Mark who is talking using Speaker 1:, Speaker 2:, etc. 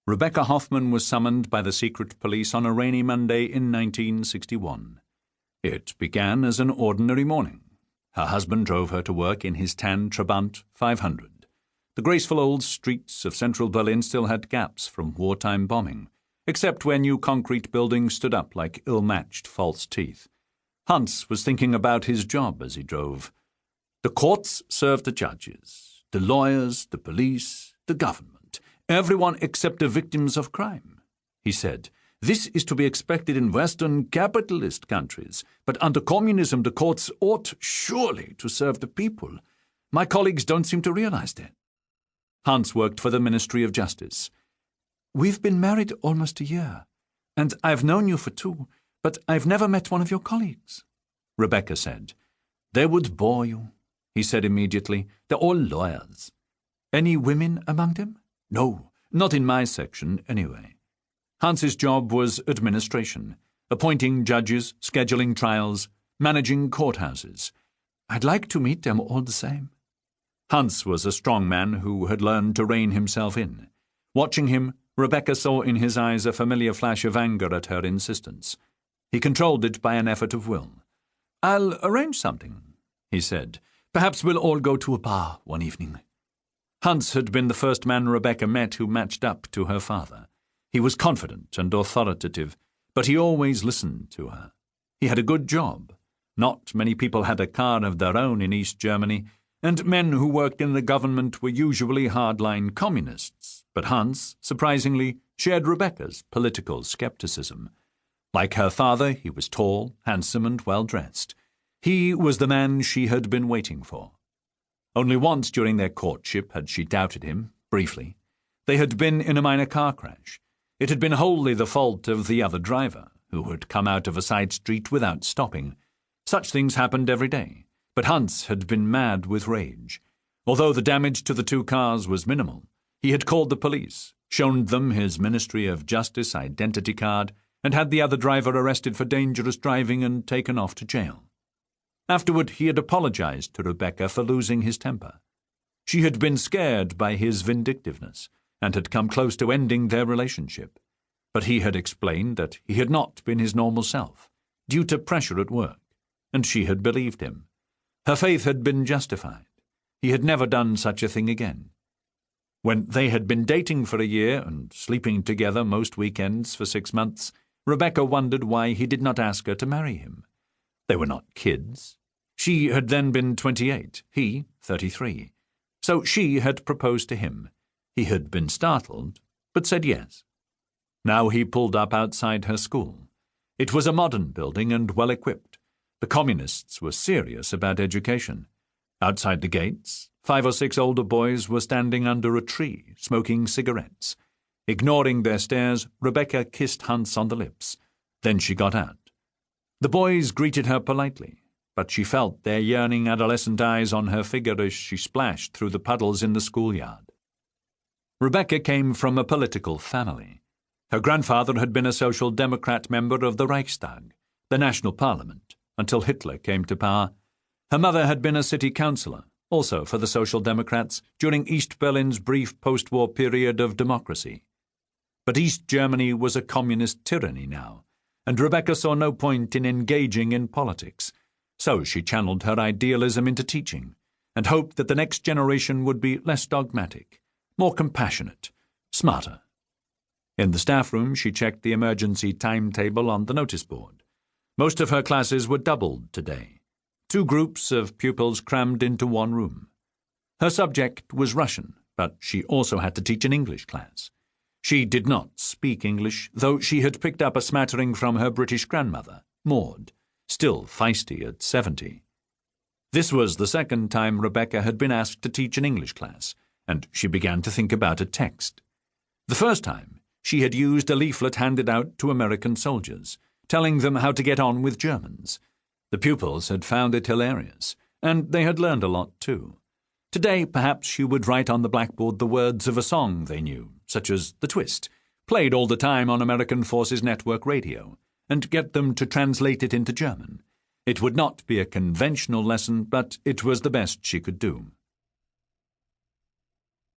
Speaker 1: Rebecca Hoffman was summoned by the secret police on a rainy Monday in 1961. It began as an ordinary morning. Her husband drove her to work in his tan Trabant 500. The graceful old streets of central Berlin still had gaps from wartime bombing, except where new concrete buildings stood up like ill-matched false teeth. Hans was thinking about his job as he drove. The courts serve the judges, the lawyers, the police, the government, everyone except the victims of crime, he said. This is to be expected in Western capitalist countries, but under communism the courts ought surely to serve the people. My colleagues don't seem to realize that. Hans worked for the Ministry of Justice. We've been married almost a year, and I've known you for 2, but I've never met one of your colleagues, Rebecca said. They would bore you, he said immediately. They're all lawyers. Any women among them? No, not in my section, anyway. Hans's job was administration, appointing judges, scheduling trials, managing courthouses. I'd like to meet them all the same. Hans was a strong man who had learned to rein himself in. Watching him, Rebecca saw in his eyes a familiar flash of anger at her insistence. He controlled it by an effort of will. I'll arrange something, he said. Perhaps we'll all go to a bar one evening. Hans had been the first man Rebecca met who matched up to her father. He was confident and authoritative, but he always listened to her. He had a good job. Not many people had a car of their own in East Germany, and men who worked in the government were usually hardline communists. But Hans, surprisingly, shared Rebecca's political skepticism. Like her father, he was tall, handsome, and well-dressed. He was the man she had been waiting for. Only once during their courtship had she doubted him, briefly. They had been in a minor car crash. It had been wholly the fault of the other driver, who had come out of a side street without stopping. Such things happened every day, but Hans had been mad with rage. Although the damage to the 2 cars was minimal, he had called the police, shown them his Ministry of Justice identity card, and had the other driver arrested for dangerous driving and taken off to jail. Afterward, he had apologized to Rebecca for losing his temper. She had been scared by his vindictiveness, and had come close to ending their relationship. But he had explained that he had not been his normal self, due to pressure at work, and she had believed him. Her faith had been justified. He had never done such a thing again. When they had been dating for a year and sleeping together most weekends for 6 months, Rebecca wondered why he did not ask her to marry him. They were not kids. She had then been 28, he 33. So she had proposed to him. He had been startled, but said yes. Now he pulled up outside her school. It was a modern building and well-equipped. The communists were serious about education. Outside the gates, 5 or 6 older boys were standing under a tree, smoking cigarettes. Ignoring their stares, Rebecca kissed Hans on the lips. Then she got out. The boys greeted her politely, but she felt their yearning adolescent eyes on her figure as she splashed through the puddles in the schoolyard. Rebecca came from a political family. Her grandfather had been a Social Democrat member of the Reichstag, the national parliament, until Hitler came to power. Her mother had been a city councillor, also for the Social Democrats, during East Berlin's brief post-war period of democracy. But East Germany was a communist tyranny now, and Rebecca saw no point in engaging in politics. So she channeled her idealism into teaching, and hoped that the next generation would be less dogmatic, more compassionate, smarter. In the staff room, she checked the emergency timetable on the notice board. Most of her classes were doubled today. 2 groups of pupils crammed into one room. Her subject was Russian, but she also had to teach an English class. She did not speak English, though she had picked up a smattering from her British grandmother, Maud, still feisty at 70. This was the second time Rebecca had been asked to teach an English class, and she began to think about a text. The first time, she had used a leaflet handed out to American soldiers, telling them how to get on with Germans. The pupils had found it hilarious, and they had learned a lot too. Today, perhaps she would write on the blackboard the words of a song they knew, such as The Twist, played all the time on American Forces Network radio, and get them to translate it into German. It would not be a conventional lesson, but it was the best she could do.